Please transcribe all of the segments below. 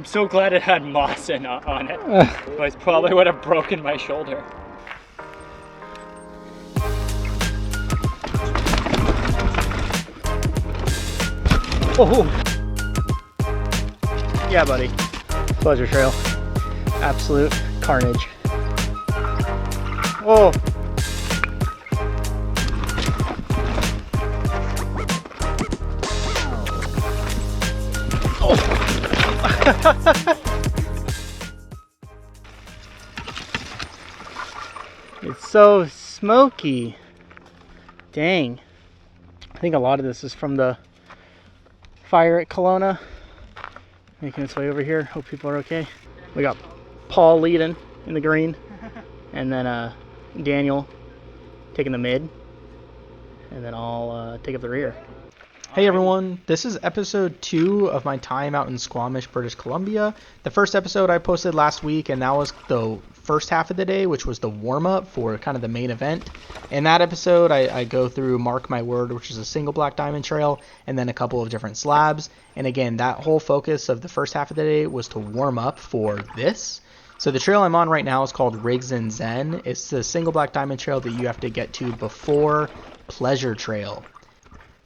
I'm so glad it had moss on it. Otherwise probably would have broken my shoulder. Oh! Yeah, buddy. Pleasure trail. Absolute carnage. Oh! It's so smoky. Dang. I think a lot of this is from the fire at Kelowna. Making its way over here. Hope people are okay. We got Paul leading in the green. And then Daniel taking the mid. And then I'll take up the rear. Hey everyone, this is episode 2 of my time out in Squamish, British Columbia. The first episode I posted last week, and that was the first half of the day, which was the warm-up for kind of the main event. In that episode, I go through Mark My Word, which is a single black diamond trail, and then a couple of different slabs. And again, that whole focus of the first half of the day was to warm up for this. So the trail I'm on right now is called Riggs and Zen. It's the single black diamond trail that you have to get to before Pleasure Trail.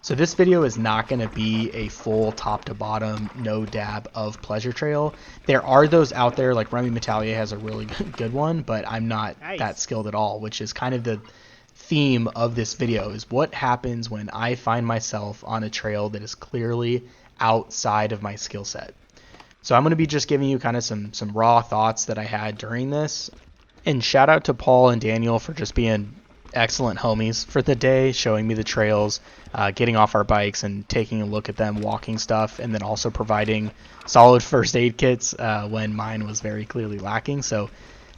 So this video is not going to be a full top to bottom, no dab of Pleasure Trail. There are those out there, like Remy Metallier has a really good one, but I'm not that skilled at all, which is kind of the theme of this video, is what happens when I find myself on a trail that is clearly outside of my skill set. So I'm going to be just giving you kind of some raw thoughts that I had during this. And shout out to Paul and Daniel for just being excellent homies for the day, showing me the trails, getting off our bikes and taking a look at them, walking stuff, and then also providing solid first aid kits when mine was very clearly lacking. So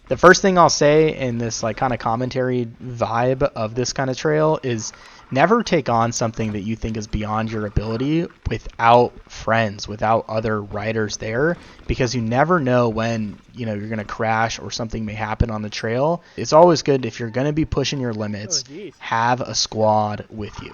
the first thing I'll say in this like kind of commentary vibe of this kind of trail is never take on something that you think is beyond your ability without friends, without other riders there, because you never know when, you know, you're going to crash or something may happen on the trail. It's always good, if you're going to be pushing your limits, have a squad with you.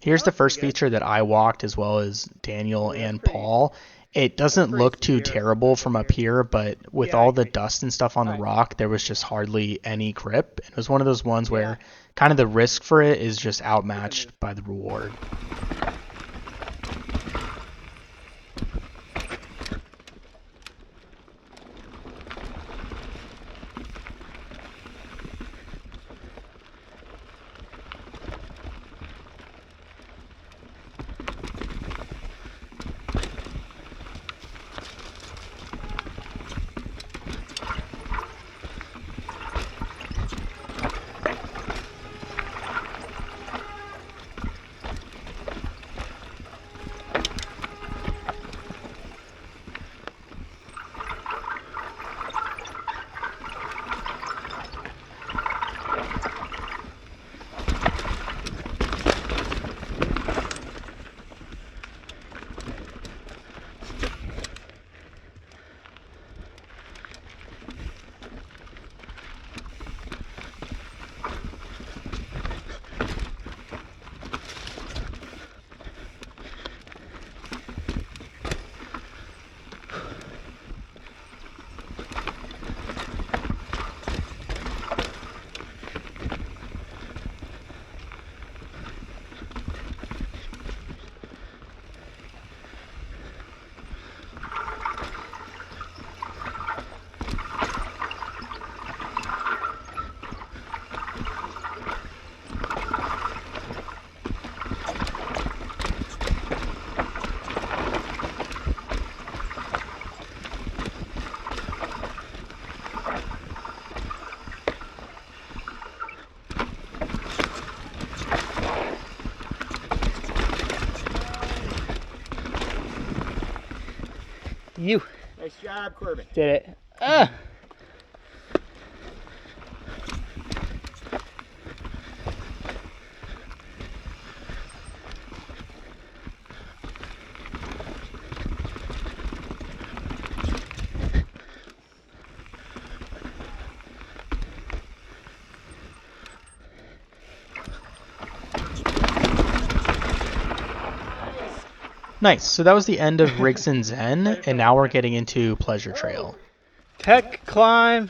Here's the first feature that I walked, as well as Daniel and Paul. It doesn't look too terrible from up here, but with all the dust and stuff on the rock, there was just hardly any grip. It was one of those ones where kind of the risk for it is just outmatched by the reward. You Nice job, Corbin. did it. Nice. So that was the end of Rigs and Zen, and now we're getting into Pleasure Trail. Tech climb.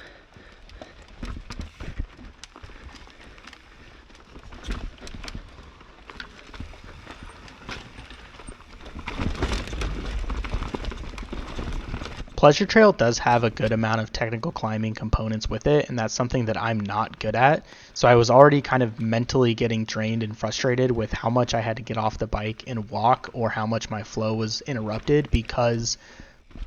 Pleasure Trail does have a good amount of technical climbing components with it, and that's something that I'm not good at. So I was already kind of mentally getting drained and frustrated with how much I had to get off the bike and walk, or how much my flow was interrupted because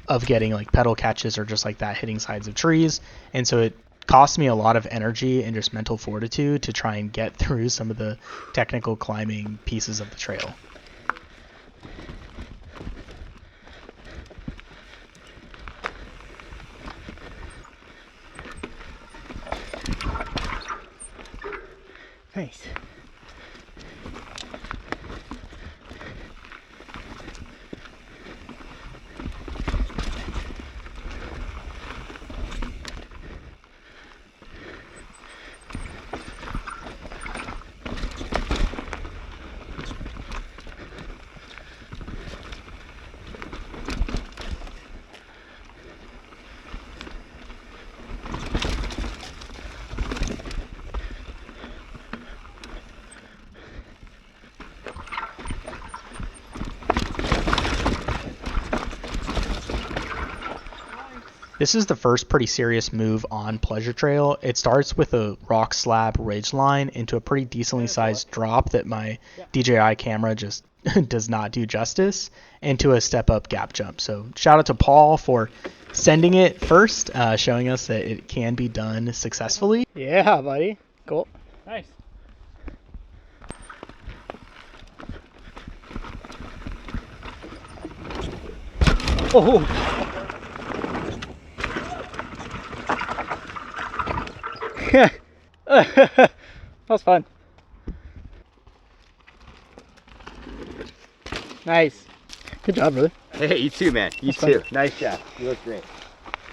of getting like pedal catches or just like that hitting sides of trees. And so it cost me a lot of energy and just mental fortitude to try and get through some of the technical climbing pieces of the trail. Nice. This is the first pretty serious move on Pleasure Trail. It starts with a rock slab ridge line into a pretty decently sized drop that my DJI camera just does not do justice, into a step up gap jump. So shout out to Paul for sending it first, showing us that it can be done successfully. Yeah, buddy. Cool. Nice. Oh. That was fun. Nice. Good job, brother. Hey, you too, man. You That's fun. too. Nice job. You look great.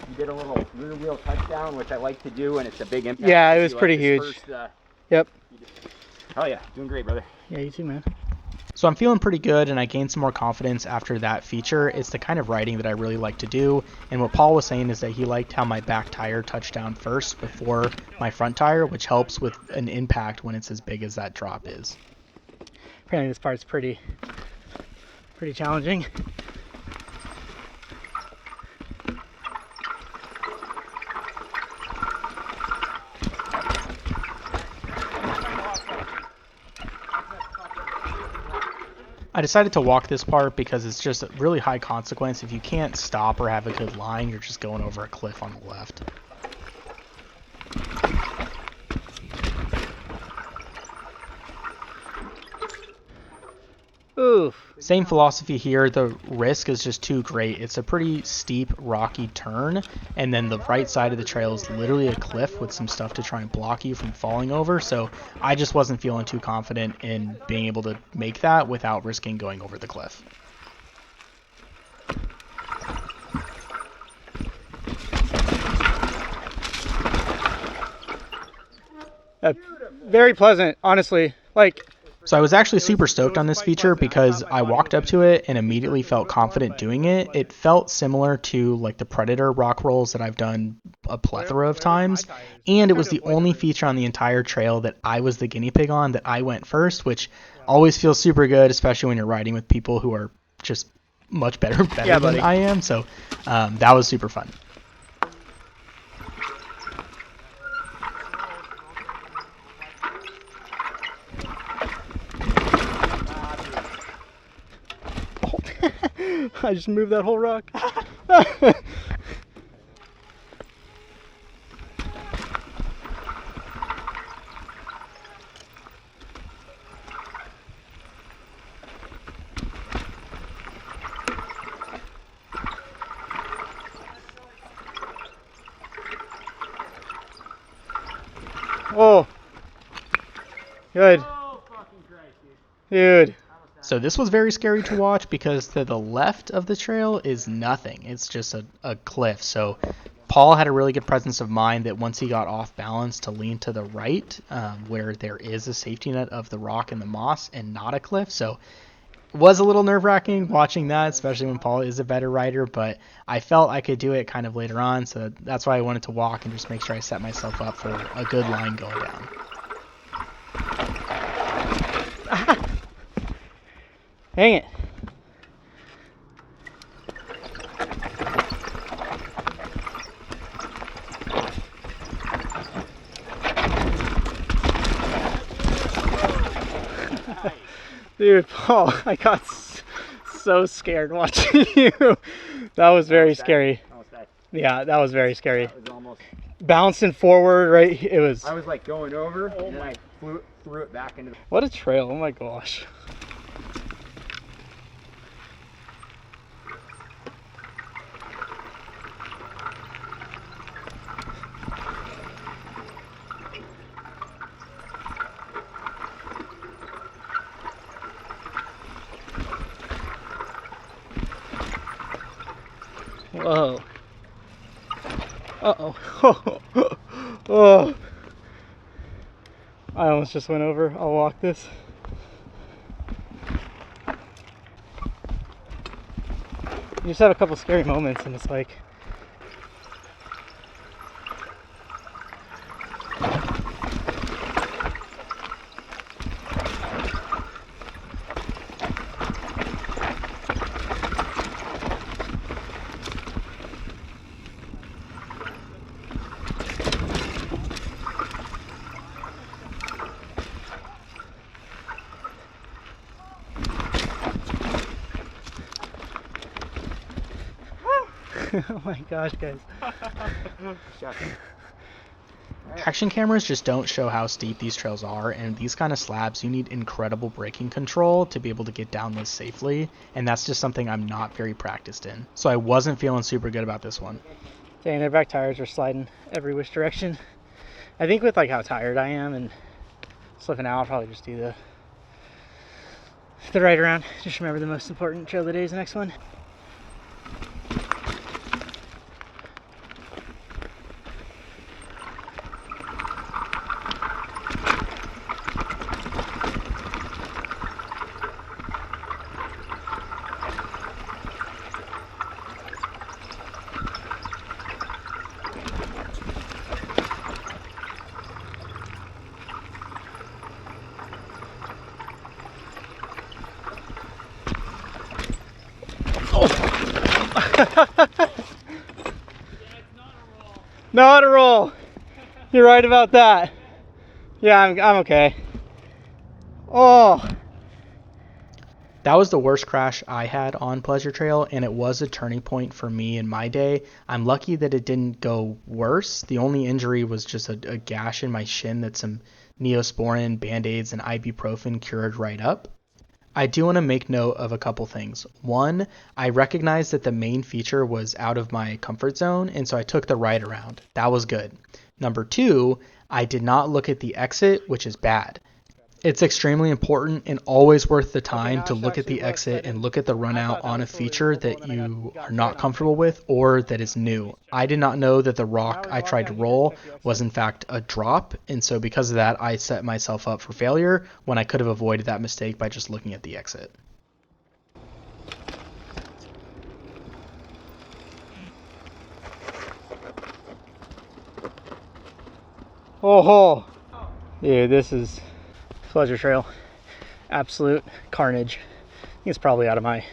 You did a little rear wheel touchdown, which I like to do, and it's a big impact. Yeah, it You was like pretty this huge. first, Yep. Oh yeah, doing great, brother. Yeah, you too, man. So I'm feeling pretty good, and I gained some more confidence after that feature. It's the kind of riding that I really like to do, and what Paul was saying is that he liked how my back tire touched down first before my front tire, which helps with an impact when it's as big as that drop is. Apparently this part's pretty challenging. I decided to walk this part because it's just a really high consequence. If you can't stop or have a good line, you're just going over a cliff on the left. Oof. Same philosophy here. The risk is just too great. It's a pretty steep, rocky turn, and then the right side of the trail is literally a cliff with some stuff to try and block you from falling over. So I just wasn't feeling too confident in being able to make that without risking going over the cliff. Very pleasant, honestly. So I was actually super stoked on this feature because I walked up to it and immediately felt confident doing it. It felt similar to like the Predator rock rolls that I've done a plethora of times, and it was the only feature on the entire trail that I was the guinea pig on, that I went first, which always feels super good, especially when you're riding with people who are just much better than I am. So that was super fun. I just moved that whole rock. Oh. Good. Dude. So this was very scary to watch because to the left of the trail is nothing. It's just a cliff. So Paul had a really good presence of mind that once he got off balance to lean to the right, where there is a safety net of the rock and the moss and not a cliff. So was a little nerve-wracking watching that, especially when Paul is a better rider, but I felt I could do it kind of later on, so that's why I wanted to walk and just make sure I set myself up for a good line going down. Dang it. Dude, Paul, I got so scared watching you. That was very scary. Yeah, that was very scary. That was almost... Bouncing forward, right? It was... I was like going over, and then I threw it back into the... What a trail, oh my gosh. Whoa. Uh-oh. Oh. I almost just went over. I'll walk this. You just have a couple scary moments and it's like... Oh my gosh, guys. Action cameras just don't show how steep these trails are, and these kind of slabs, you need incredible braking control to be able to get down this safely, and that's just something I'm not very practiced in. So I wasn't feeling super good about this one. Dang, their back tires are sliding every which direction. I think with like how tired I am and slipping out, I'll probably just do the ride around. Just remember the most important trail of the day is the next one. Not a roll. You're right about that. Yeah, I'm okay. Oh. That was the worst crash I had on Pleasure Trail, and it was a turning point for me in my day. I'm lucky that it didn't go worse. The only injury was just a gash in my shin that some Neosporin, Band-Aids, and ibuprofen cured right up. I do want to make note of a couple things. One, I recognized that the main feature was out of my comfort zone, and so I took the ride around. That was good. Number two, I did not look at the exit, which is bad. It's extremely important and always worth the time to look at the exit and look at the run out on a feature that you are not comfortable with or that is new. I did not know that the rock I tried to roll was in fact a drop, and so because of that I set myself up for failure when I could have avoided that mistake by just looking at the exit. Oh, dude, this is Pleasure Trail. Absolute carnage. I think it's probably out of my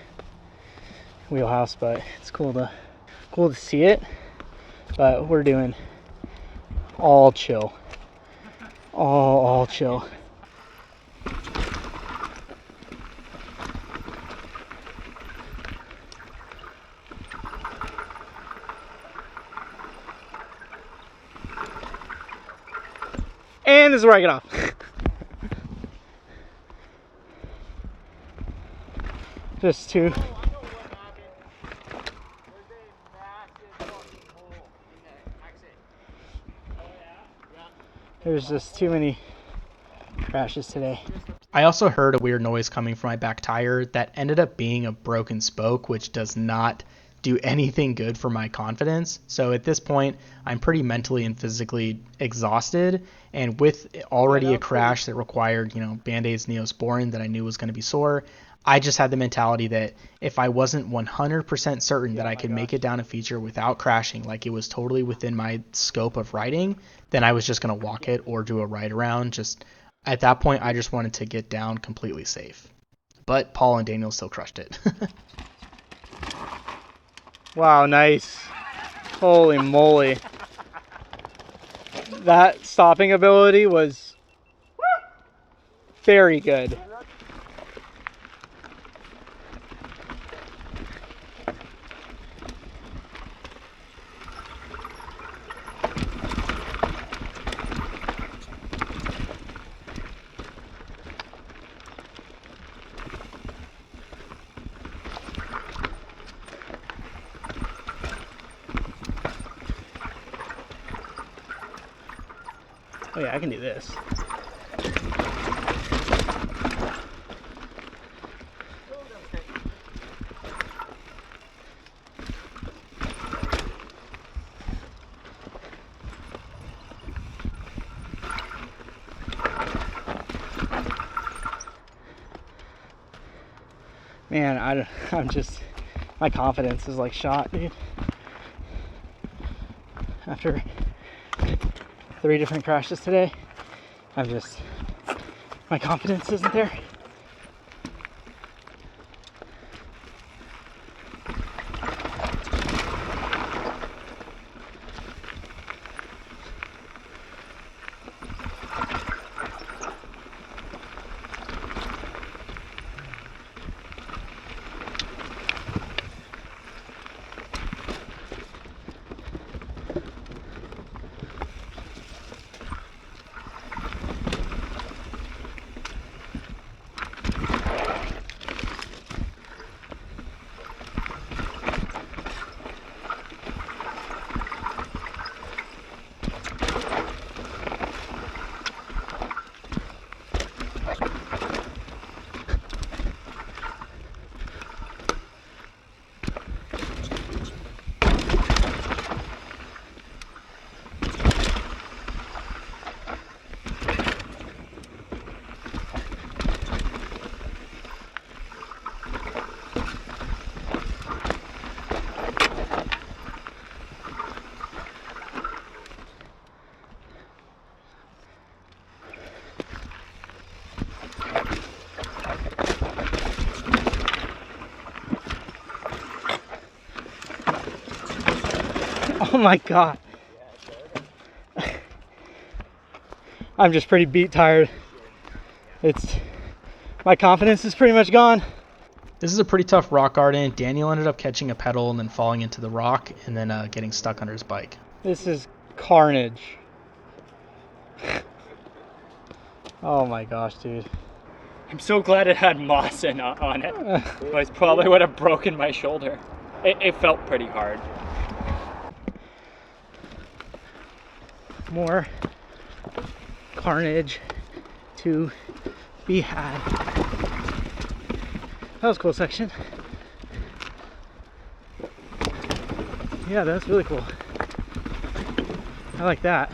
wheelhouse, but it's cool to see it. But we're doing all chill. All chill. And this is where I get off. Just two. There's just too many crashes today. I also heard a weird noise coming from my back tire that ended up being a broken spoke, which does not do anything good for my confidence. So at this point, I'm pretty mentally and physically exhausted. And with already a crash that required, Band-Aids, Neosporin that I knew was going to be sore, I just had the mentality that if I wasn't 100% certain that I could make it down a feature without crashing, like it was totally within my scope of riding, then I was just going to walk it or do a ride around. Just at that point, I just wanted to get down completely safe. But Paul and Daniel still crushed it. Wow, nice. Holy moly. That stopping ability was very good. Oh yeah, I can do this. Man, I'm just, my confidence is like shot, dude. After 3 different crashes today, my confidence isn't there. Oh my god. I'm just pretty beat tired. My confidence is pretty much gone. This is a pretty tough rock garden. Daniel ended up catching a pedal and then falling into the rock and then getting stuck under his bike. This is carnage. Oh my gosh, dude. I'm so glad it had moss on it. Otherwise probably would have broken my shoulder. It felt pretty hard. More carnage to be had. That was a cool section. Yeah, that's really cool. I like that.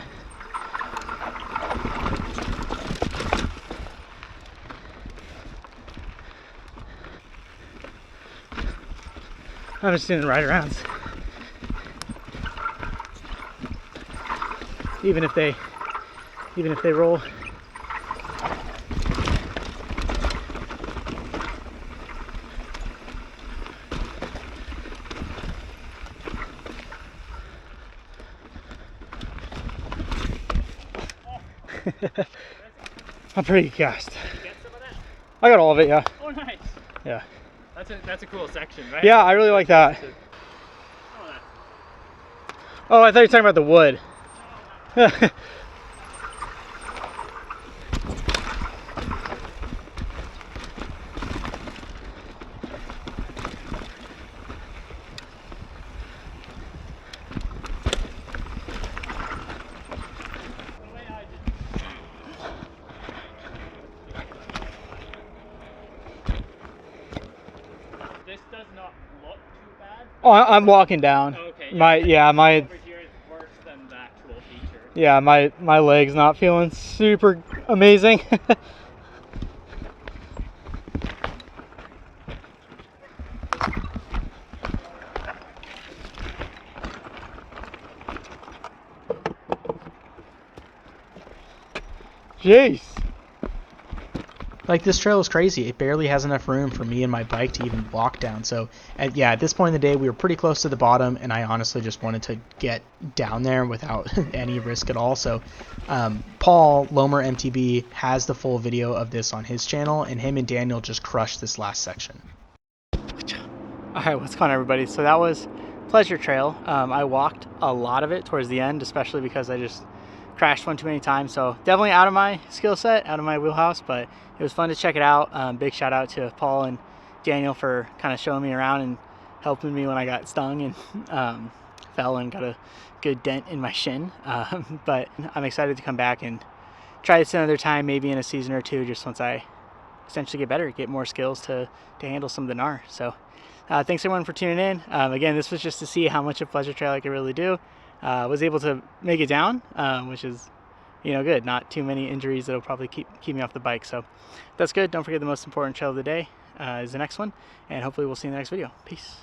I'm just doing ride arounds. Even if they roll. I'm pretty gassed. Did you get some of that? I got all of it, yeah. Oh, nice. Yeah. That's a cool section, right? Yeah, I really like that. Oh, I thought you were talking about the wood. This does not look too bad. Oh, I'm walking down. Okay. My Over here is worse than the actual feature. yeah, my leg's not feeling super amazing. Jeez. Like, this trail is crazy. It barely has enough room for me and my bike to even walk down. So, yeah, at this point in the day, we were pretty close to the bottom, and I honestly just wanted to get down there without any risk at all. So, Paul, Lomer MTB, has the full video of this on his channel, and him and Daniel just crushed this last section. All right, what's going on, everybody? So that was Pleasure Trail. I walked a lot of it towards the end, especially because I just crashed one too many times. So definitely out of my skill set, out of my wheelhouse, but it was fun to check it out. Big shout out to Paul and Daniel for kind of showing me around and helping me when I got stung and fell and got a good dent in my shin. But I'm excited to come back and try this another time, maybe in a season or two, just once I essentially get better, get more skills to handle some of the gnar. So thanks everyone for tuning in. Again, this was just to see how much of Pleasure Trail I could really do. Was able to make it down, which is, you know, good. Not too many injuries that'll probably keep me off the bike. So that's good. Don't forget the most important trail of the day is the next one, and hopefully we'll see you in the next video. Peace.